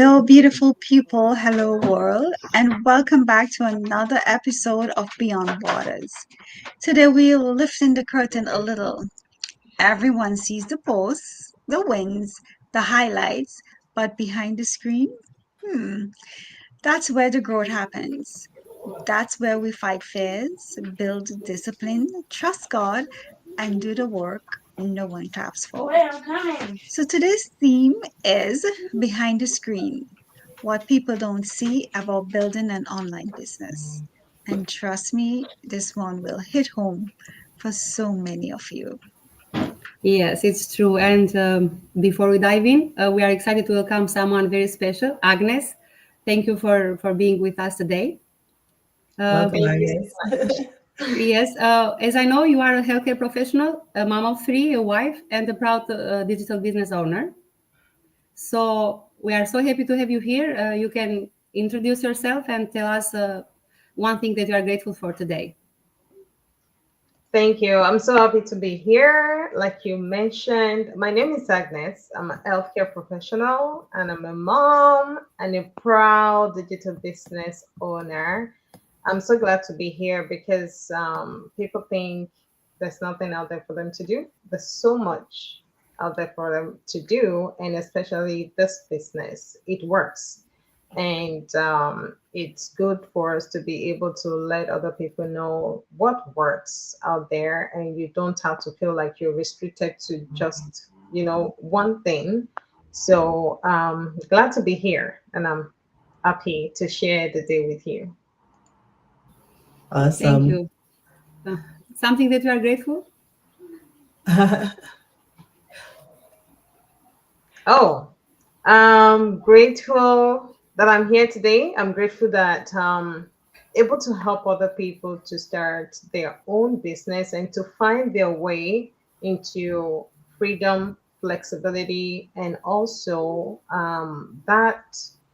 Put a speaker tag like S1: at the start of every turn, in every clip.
S1: Hello, beautiful people. Hello, world. And welcome back to another episode of Beyond Borders. Today, we'll lifting the curtain a little. Everyone sees the posts, the wins, the highlights, but behind the screen, hmm, that's where the growth happens. That's where we fight fears, build discipline, trust God, and do the work no one claps for. So today's theme is behind the screen, what people don't see about building an online business. And trust me, this one will hit home for so many of you.
S2: Yes, it's true. And before we dive in, we are excited to welcome someone very special, Agnes. Thank you for being with us today. Uh,
S3: Welcome, Agnes.
S2: yes, as I know, you are a healthcare professional, a mom of three, a wife, and a proud digital business owner. So we are so happy to have you here. You can introduce yourself and tell us one thing that you are grateful for today.
S3: Thank you. I'm so happy to be here. Like you mentioned, my name is Agnes. I'm a healthcare professional and I'm a mom and a proud digital business owner. I'm so glad to be here because people think there's nothing out there for them to do. There's so much out there for them to do, and especially this business, it works. And it's good for us to be able to let other people know what works out there, and you don't have to feel like you're restricted to just, one thing. So glad to be here, and I'm happy to share the day with you.
S2: Thank
S4: Awesome.
S2: you. Uh, Something that you are grateful?
S3: Oh, I'm grateful that I'm here today. I'm grateful that able to help other people to start their own business and to find their way into freedom, flexibility, and also that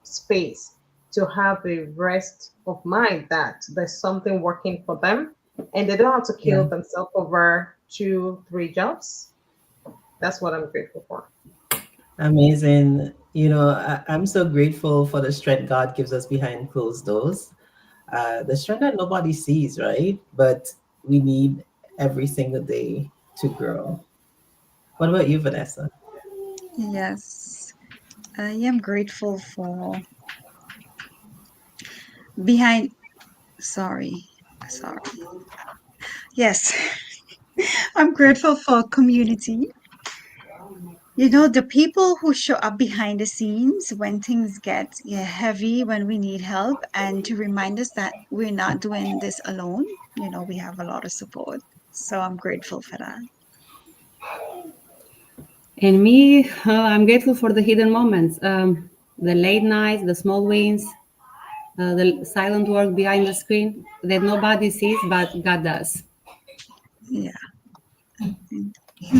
S3: space to have a rest of mind that there's something working for them and they don't have to
S4: Yeah,
S3: kill themselves over two, three jobs. That's what I'm grateful for.
S4: amazing. I'm so grateful for the strength God gives us behind closed doors. The strength that nobody sees, right? But we need every single day to grow. What about you, Vanessa?
S1: Yes, I am grateful for behind, sorry, sorry. Yes, I'm grateful for community. The people who show up behind the scenes when things get heavy, when we need help, and to remind us that we're not doing this alone. We have a lot of support. So I'm grateful for that.
S2: And me, I'm grateful for the hidden moments, the late nights, the small wins, the silent work behind the screen that nobody sees, but God does.
S1: Yeah.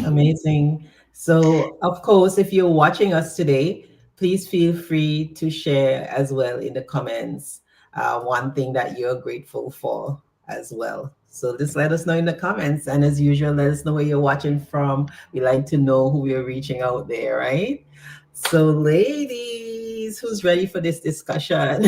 S4: Amazing. So, of course, if you're watching us today, please feel free to share as well in the comments one thing that you're grateful for as well. So just let us know in the comments. And as usual, let us know where you're watching from. We like to know who we're reaching out there, right? So, ladies, who's ready for this discussion?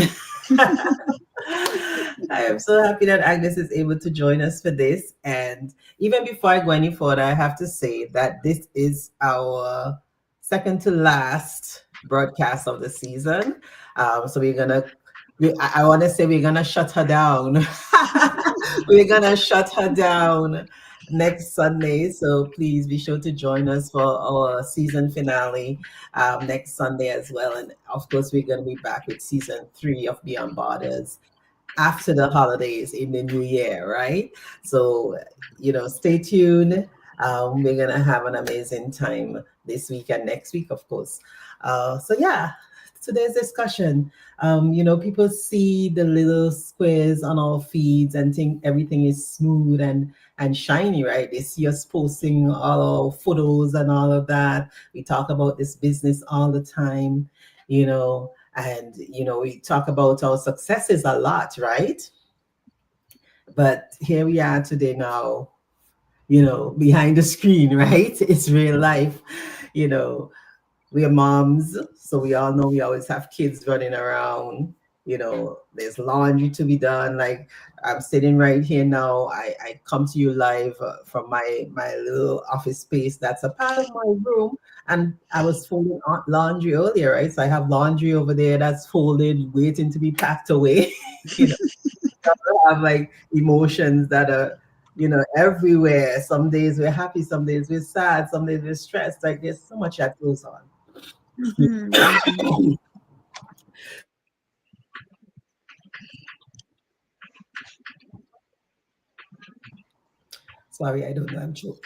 S4: I am so happy that Agnes is able to join us for this. And even before I go any further, I have to say that this is our second to last broadcast of the season. So I want to say we're gonna shut her down. We're gonna shut her down next Sunday. So please be sure to join us for our season finale next Sunday as well. And of course, we're gonna be back with season 3 of Beyond Borders after the holidays in the new year, right? So, stay tuned. We're going to have an amazing time this week and next week, of course. Yeah, today's discussion. People see the little squares on our feeds and think everything is smooth and shiny, right? They see us posting all our photos and all of that. We talk about this business all the time, and we talk about our successes a lot, right? But here we are today now, behind the screen, right? It's real life. you know we are moms, so we all know we always have kids running around. You know, there's laundry to be done. Like I'm sitting right here now. I come to you live from my little office space that's a part of my room, and I was folding laundry earlier, right? So I have laundry over there that's folded, waiting to be packed away. You know, I have like emotions that are, everywhere. Some days we're happy, some days we're sad, some days we're stressed. Like there's so much that goes on.
S1: Mhm, mhm.
S4: Sorry, I don't know. I'm choked.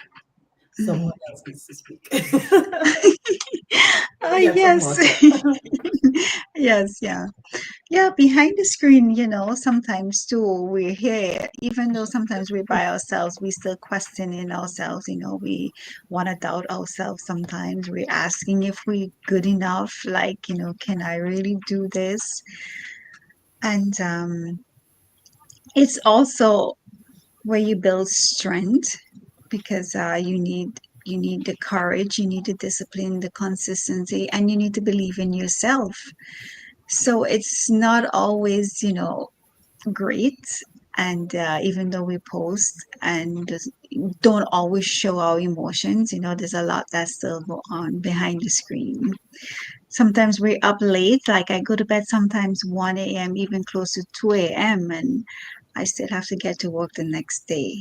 S4: Someone else needs to speak. Let me get some
S1: Yes.
S4: water.
S1: Yes, yeah. Yeah, behind the screen, sometimes too, we're here, even though sometimes we're by ourselves, we still questioning ourselves, we want to doubt ourselves sometimes. We're asking if we're good enough, like, can I really do this? And it's also where you build strength because you need the courage, you need the discipline, the consistency, and you need to believe in yourself. So it's not always, great. And even though we post and don't always show our emotions, there's a lot that still go on behind the screen. Sometimes we're up late, like I go to bed sometimes 1 a.m., even close to 2 a.m., and I still have to get to work the next day.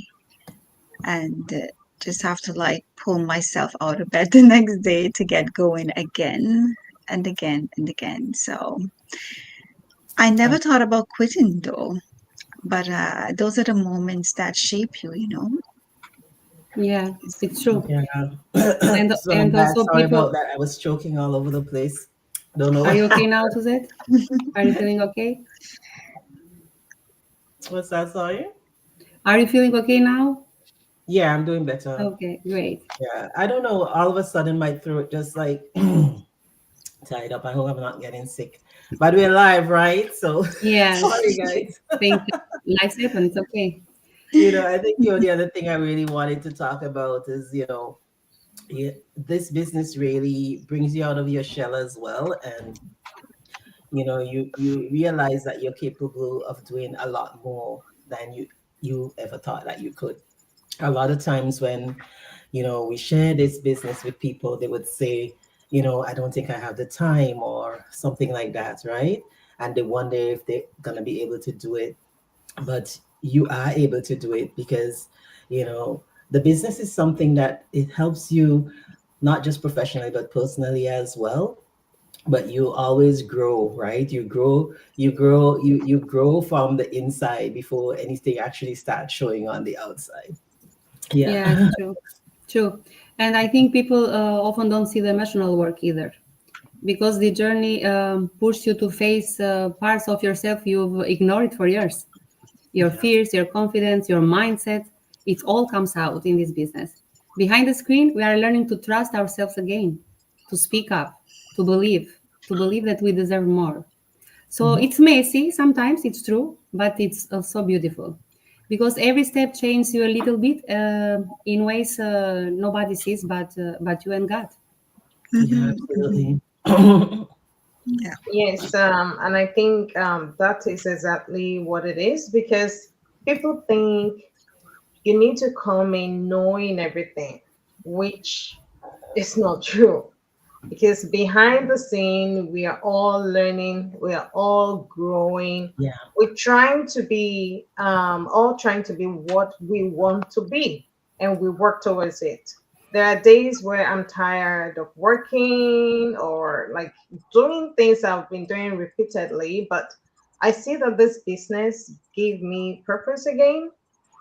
S1: And just have to like pull myself out of bed the next day to get going again and again and again. So I never thought about quitting though. But those are the moments that shape you.
S2: Yeah, it's true.
S4: Yeah.
S2: And
S4: So I'm
S2: and
S4: bad.
S2: also
S4: Sorry about
S2: people,
S4: that. I was choking all over the place. Don't know
S2: are you okay now, Suzette? Are you feeling okay?
S4: what's that. Sorry.
S2: Are you feeling okay now?
S4: Yeah, I'm doing better.
S2: Okay, great.
S4: Yeah, I don't know. All of a sudden, my throat just like tied up. I hope I'm not getting sick. But we're live, right? So
S2: Yes,
S4: sorry, guys.
S2: thank you. Life happens. It's okay.
S4: I think the other thing I really wanted to talk about is, this business really brings you out of your shell as well, and you realize that you're capable of doing a lot more than you ever thought that you could. A lot of times when we share this business with people, they would say, I don't think I have the time or something like that, right? And they wonder if they're gonna be able to do it, but you are able to do it because the business is something that it helps you not just professionally but personally as well. But you always grow, right? You grow from the inside before anything actually starts showing on the outside.
S2: Yes,
S4: Yeah.
S2: true, true. And I think people often don't see the emotional work either, because the journey pushes you to face parts of yourself you've ignored for years. Your
S4: Yeah.
S2: fears, your confidence, your mindset, it all comes out in this business. Behind the screen, we are learning to trust ourselves again, to speak up, to believe that we deserve more. So
S4: Mhm.
S2: it's messy sometimes, it's true, but it's also beautiful because every step changes you a little bit in ways nobody sees but you and God.
S4: Yeah,
S1: Hmm. Hmm.
S4: absolutely.
S1: Yeah.
S3: Yes, and I think that is exactly what it is because people think you need to come in knowing everything, which is not true. Because behind the scene, we are all learning, we are all growing,
S4: Yeah.
S3: we're trying to be, all trying to be what we want to be, and we work towards it. There are days where I'm tired of working or like doing things I've been doing repeatedly, but I see that this business gave me purpose again.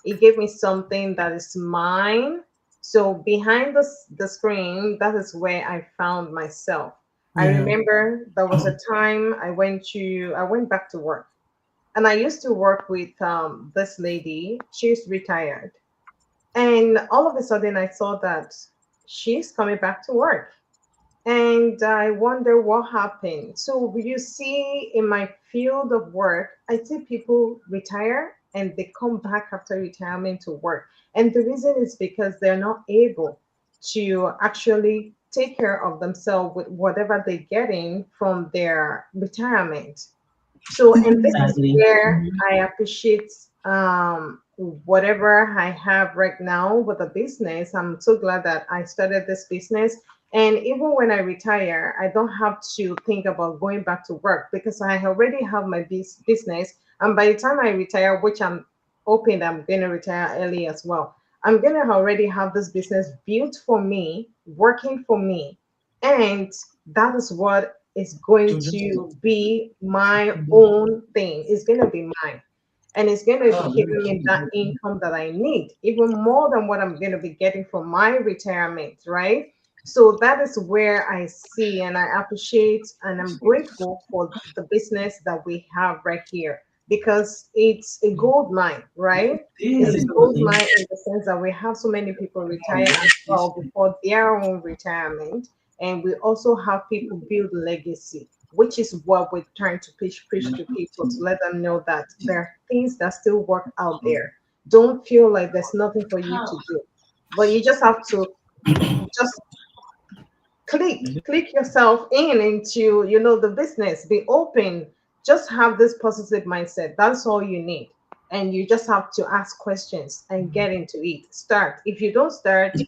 S3: It gave me something that is mine. So behind the screen, that is where I found myself. I
S4: Yeah.
S3: remember there was a time I went back to work, and I used to work with this lady. She's retired, and all of a sudden I saw that she's coming back to work, and I wonder what happened. So you see, in my field of work, I see people retire and they come back after retirement to work. And the reason is because they're not able to actually take care of themselves with whatever they're getting from their retirement. So, and this is
S4: Exactly.
S3: where
S4: Mhm.
S3: I appreciate whatever I have right now with the business. I'm so glad that I started this business. And even when I retire, I don't have to think about going back to work because I already have my business. And by the time I retire, which I'm hoping that I'm going to retire early as well, I'm going to already have this business built for me, working for me. And that is what is going
S4: Mhm.
S3: to be my
S4: Mhm.
S3: own thing. It's going to be mine. And it's going to be
S4: Oh,
S3: giving me that income that I need, even more than what I'm going to be getting from my retirement, right? So that is where I see and I appreciate and I'm grateful for the business that we have right here because it's a gold mine, right? It's a gold
S4: absolutely.
S3: mine in the sense that we have so many people retire as well before their own retirement. And we also have people build legacy, which is what we're trying to preach to people to let them know that there are things that still work out there. Don't feel like there's nothing for you to do. But you just have to just click yourself in into the business, be open, just have this positive mindset. That's all you need. And you just have to ask questions and get into it. Start. If you don't start,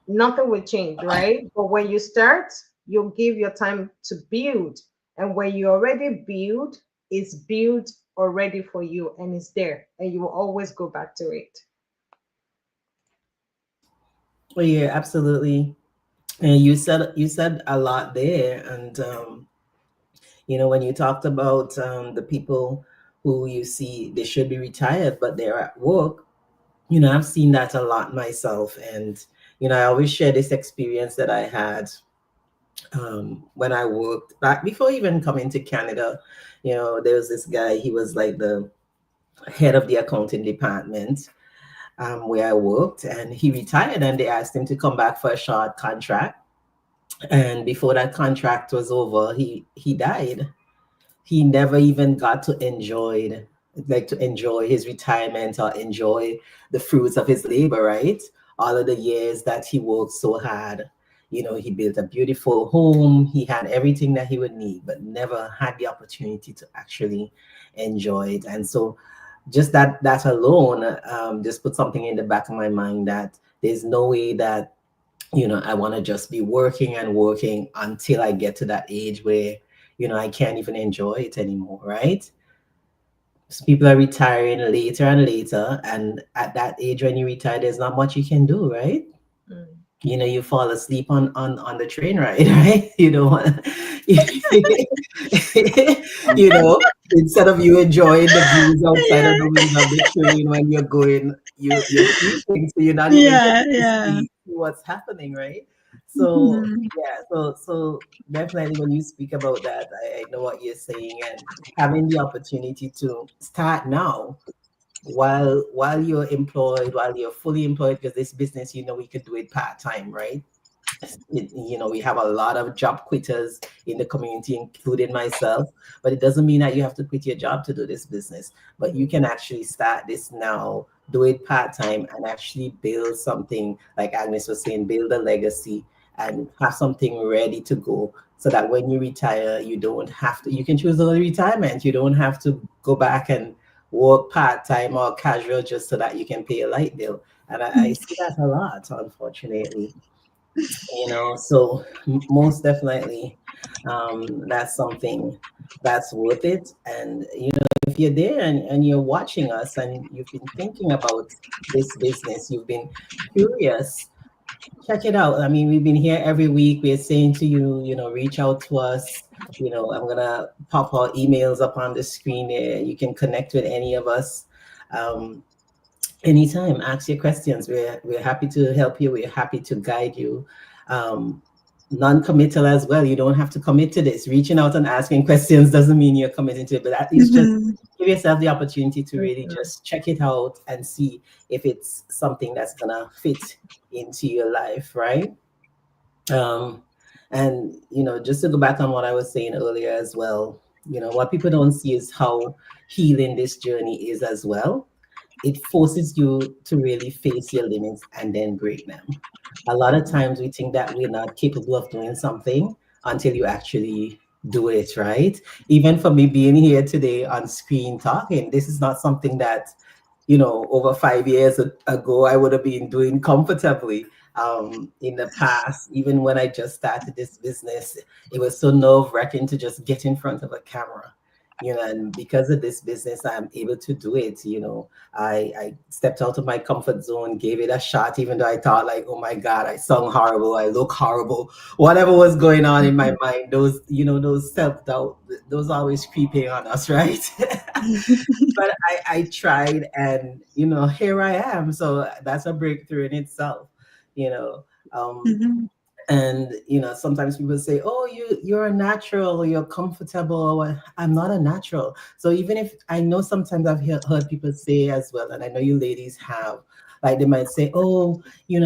S3: nothing will change, right? But when you start, you'll give your time to build. And when you already build, it's built already for you and it's there. And you will always go back to it.
S4: Well, yeah, absolutely. And you said a lot there, and when you talked about the people who you see they should be retired but they're at work, I've seen that a lot myself, and I always share this experience that I had when I worked back before even coming to Canada. There was this guy. He was like the head of the accounting department where I worked, and he retired, and they asked him to come back for a short contract. And before that contract was over, he died. He never even got to enjoy his retirement or enjoy the fruits of his labor, right? All of the years that he worked so hard. He built a beautiful home, he had everything that he would need, but never had the opportunity to actually enjoy it. And so just that alone just put something in the back of my mind that there's no way that I want to just be working and working until I get to that age where, I can't even enjoy it anymore, right? So people are retiring later and later. And at that age, when you retire, there's not much you can do, right?
S3: Mm.
S4: You fall asleep on the train ride, right? Instead of you enjoying the views outside of
S1: Yeah,
S4: the window of the train when you're going, you're sleeping, so you're not even
S1: yeah,
S4: getting to
S1: yeah.
S4: see what's happening, right? So
S1: Mhm.
S4: yeah, so definitely when you speak about that, I know what you're saying, and having the opportunity to start now while you're employed, while you're fully employed, because this business, we could do it part-time, right? We have a lot of job quitters in the community, including myself, but it doesn't mean that you have to quit your job to do this business. But you can actually start this now, do it part-time, and actually build something, like Agnes was saying, build a legacy and have something ready to go, so that when you retire, you can choose early retirement. You don't have to go back and work part-time or casual just so that you can pay a light bill. And I see that a lot, unfortunately. So most definitely, that's something that's worth it. And if you're there and you're watching us and you've been thinking about this business, you've been curious, check it out. I mean, we've been here every week. We're saying to you, reach out to us. I'm gonna pop our emails up on the screen there. You can connect with any of us. Um, Anytime, ask your questions. We're happy to help you. We're happy to guide you. Um, Non-committal as well. You don't have to commit to this. Reaching out and asking questions doesn't mean you're committing to it, but at least just
S1: Mhm.
S4: give yourself the opportunity to really
S3: Mhm.
S4: just check it out and see if it's something that's gonna fit into your life, right? Um, and just to go back on what I was saying earlier as well, what people don't see is how healing this journey is as well. it forces you to really face your limits and then break them. A lot of times we think that we're not capable of doing something until you actually do it, right? Even for me being here today on screen talking, this is not something that, over 5 years ago, I would have been doing comfortably. In the past, even when I just started this business, it was so nerve-wracking to just get in front of a camera. And because of this business, I'm able to do it. I stepped out of my comfort zone, gave it a shot, even though I thought like, oh my God, I sung horrible, I look horrible, whatever was going on in my mind, those self-doubt, those always creeping on us, right? But I tried, and here I am. So that's a breakthrough in itself, you know. Um,
S1: Mhm.
S4: and sometimes people say, oh, you're a natural, you're comfortable. Well, I'm not a natural. So even if I know, sometimes I've heard people say as well, and I know you ladies have, like they might say, oh,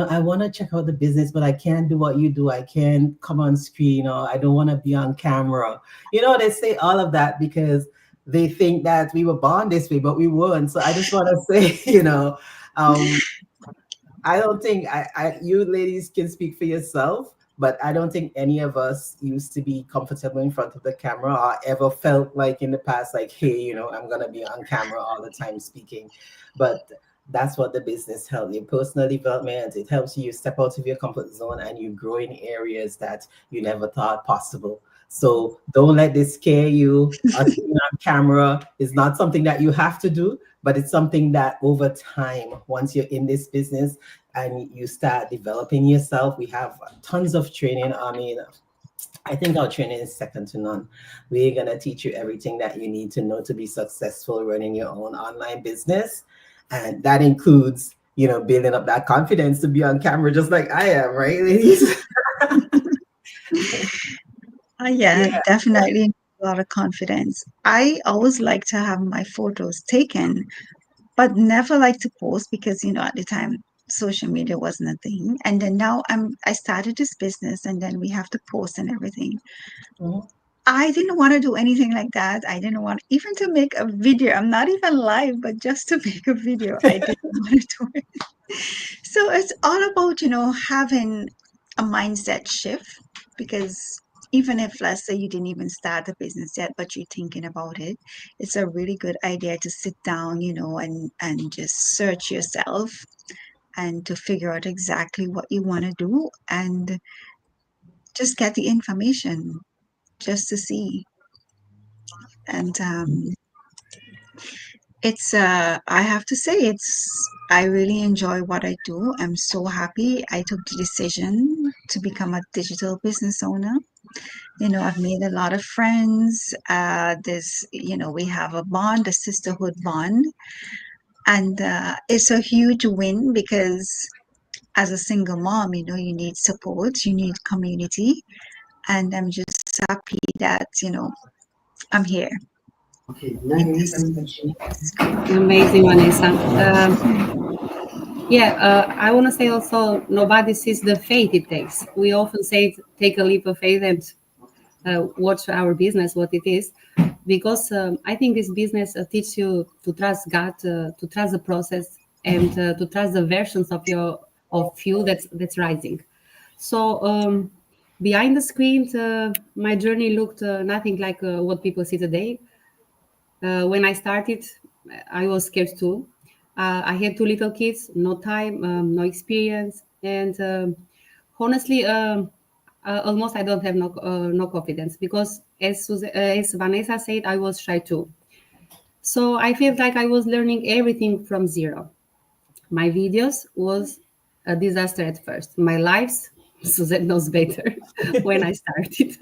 S4: I want to check out the business, but I can't do what you do, I can't come on screen, or I don't want to be on camera. They say all of that because they think that we were born this way, but we weren't. So I just want to say, um, I don't think you ladies can speak for yourself, but I don't think any of us used to be comfortable in front of the camera or ever felt like in the past, like, hey, I'm gonna be on camera all the time speaking. But that's what the business helps you. Personal development, it helps you step out of your comfort zone and you grow in areas that you never thought possible. So don't let this scare you. Us being on camera is not something that you have to do, but it's something that over time, once you're in this business and you start developing yourself, we have tons of training. I mean, I think our training is second to none. We're going to teach you everything that you need to know to be successful running your own online business. And that includes, building up that confidence to be on camera, just like I am, right, ladies?
S1: Yeah,
S4: Yeah.
S1: definitely a lot of confidence. I always like to have my photos taken, but never like to post because, at the time social media wasn't a thing. And then now I started this business and then we have to post and everything.
S4: Mhm.
S1: I didn't want to do anything like that. I didn't want even to make a video. I'm not even live, but just to make a video, I didn't want to do it. So it's all about, having a mindset shift because even if, let's say, you didn't even start a business yet, but you're thinking about it, it's a really good idea to sit down, and just search yourself and to figure out exactly what you want to do and just get the information just to see. And I have to say, I really enjoy what I do. I'm so happy I took the decision to become a digital business owner. I've made a lot of friends. We have a bond, a sisterhood bond, and it's a huge win because as a single mom, you need support, you need community, and I'm just happy that, I'm here in this group.
S2: Amazing, Vanessa.
S1: Hmm.
S2: Yeah, I want to say also, nobody sees the faith it takes. We often say take a leap of faith and watch our business what it is, because I think this business teaches you to trust God, to trust the process, and to trust the versions of you that's rising. So behind the screen, my journey looked nothing like what people see today. When I started, I was scared too. I had two little kids, no time, no experience, and honestly, almost I don't have no confidence because, as Vanessa said, I was shy too. So I felt like I was learning everything from zero. My videos was a disaster at first. My lives, Suzette knows better, when I started.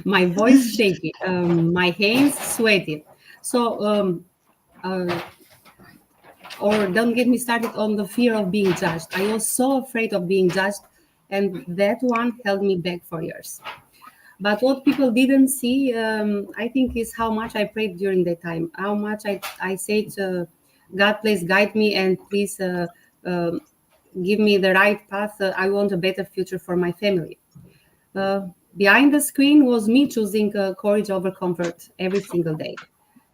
S2: My voice shaky, my hands sweaty. So, uh, or don't get me started on the fear of being judged. I was so afraid of being judged, and that one held me back for years. But what people didn't see, I think, is how much I prayed during that time. How much I said, God, please guide me and please give me the right path. I want a better future for my family. Uh, Behind the screen was me choosing courage over comfort every single day.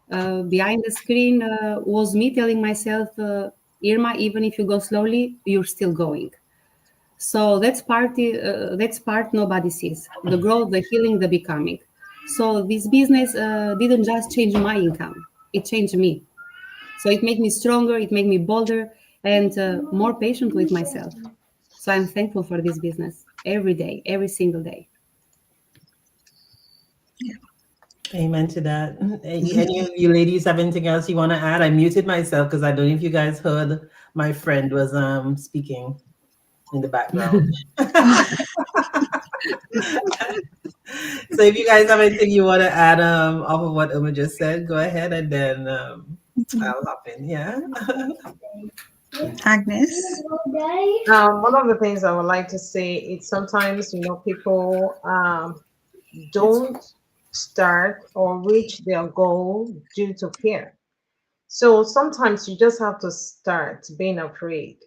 S2: Behind the screen was me telling myself, Irma, even if you go slowly, you're still going. So that's part nobody sees: the growth, the healing, the becoming. So this business didn't just change my income; it changed me. So it made me stronger, it made me bolder, and more patient with myself. So I'm thankful for this business every day, every single day.
S4: Amen to that. Any of you ladies have anything else you want to add? I muted myself because I don't know if you guys heard my friend was speaking in the background. So if you guys have anything you want to add off of what Uma just said, go ahead and then I'll hop in. Yeah.
S1: Agnes.
S3: One of the things I would like to say is sometimes, people don't start or reach their goal due to fear. So sometimes you just have to start being afraid.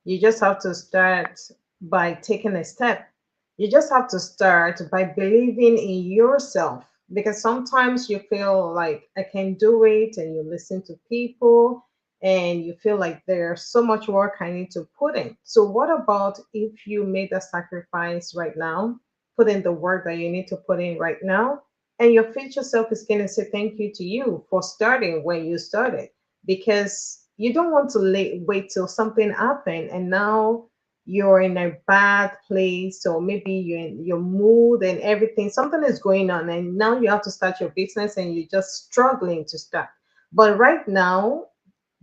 S3: You just have to start by taking a step. You just have to start by believing in yourself, because sometimes you feel like I can do it, and you listen to people and you feel like there's so much work I need to put in. So, what about if you made a sacrifice right now, put in the work that you need to put in right now, and your future self is going to say thank you to you for starting when you started? Because you don't want to wait till something happened and now you're in a bad place, or maybe you're in your mood and everything, something is going on, and now you have to start your business and you're just struggling to start. But right now,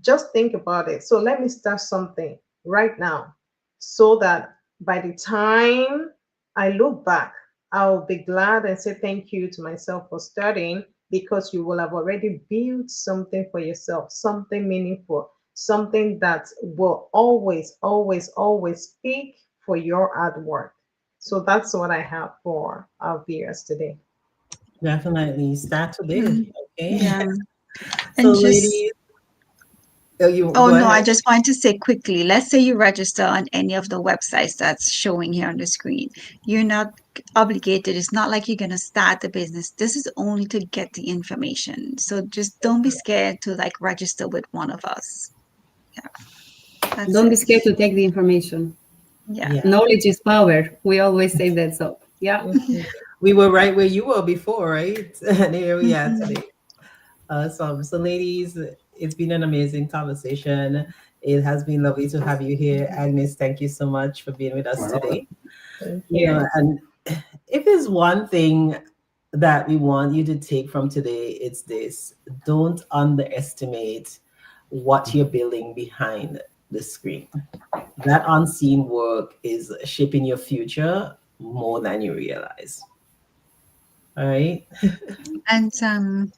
S3: just think about it. So let me start something right now, so that by the time I look back, I'll be glad and say thank you to myself for starting, because you will have already built something for yourself, something meaningful, something that will always, always, always speak for your hard work. So that's what I have for our viewers today.
S4: Definitely start today.
S1: Mhm.
S4: Okay.
S1: Yeah.
S4: So
S1: And just,
S4: ladies, oh, you
S1: oh
S4: go
S1: no, I
S4: ahead.
S1: just want to say quickly, let's say you register on any of the websites that's showing here on the screen. You're not obligated. It's not like you're going to start the business. This is only to get the information. So just don't be scared to like register with one of us. Yeah, that's
S2: Don't be
S1: it.
S2: scared to take the information.
S1: Yeah.
S4: Yeah.
S2: Knowledge is power. We always say that. So, yeah.
S3: Mhm.
S4: We were right where you were before, right? And here we are
S1: Mhm.
S4: today. So ladies, it's been an amazing conversation. It has been lovely to have you here. Agnes, thank you so much for being with us today.
S3: Thank
S4: You know,
S3: you.
S4: and if there's one thing that we want you to take from today, it's this: don't underestimate what you're building behind the screen. That unseen work is shaping your future more than you realize. All right.
S1: And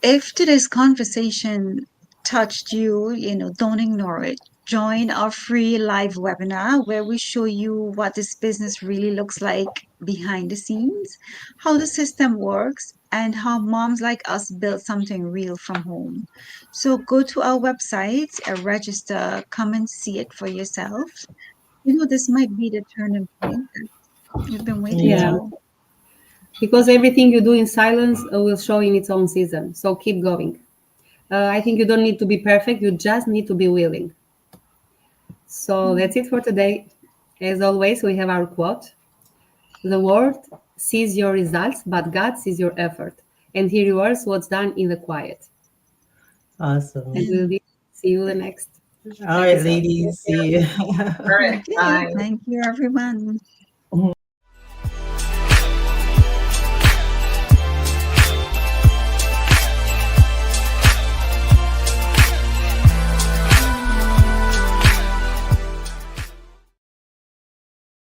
S1: if today's conversation touched you, don't ignore it. Join our free live webinar where we show you what this business really looks like behind the scenes, how the system works, and how moms like us build something real from home. So go to our website, register, come and see it for yourself. This might be the turning point that you've been waiting
S4: Yeah.
S2: Yeah.
S1: for.
S2: Because everything you do in silence will show in its own season. So keep going. I think you don't need to be perfect, you just need to be willing. So that's it for today. As always, we have our quote: the world sees your results, but God sees your effort, and He rewards what's done in the quiet. And
S4: Awesome.
S2: we'll
S1: And
S2: see you the next
S4: All right,
S2: episode.
S4: ladies. See you.
S3: All right.
S1: okay,
S3: Bye.
S1: thank you, everyone.